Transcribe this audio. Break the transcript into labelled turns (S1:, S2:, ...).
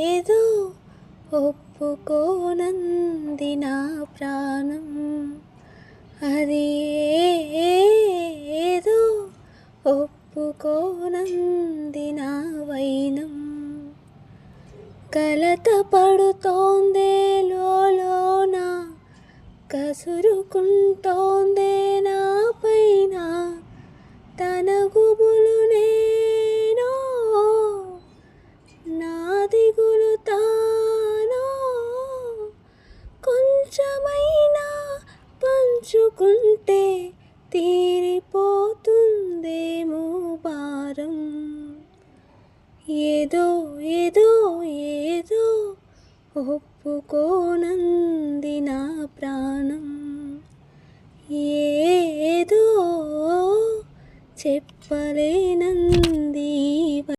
S1: ఏదో ఒప్పుకోనంది నా ప్రాణం, అది ఏదో ఒప్పుకోనంది నా వైనం. కలత పడుతోందే లోలోన, కసురుకుంటోందే నా పైన, తన గుబులు నేనో, నా దిగులు తానో. కొంచెమైనా పంచుకుంటే తీరిపోతుందేమో భారం. ఏదో ఏదో ఏదో ఒప్పుకోనంది నా ప్రాణం, ఏదో చెప్పలేనంది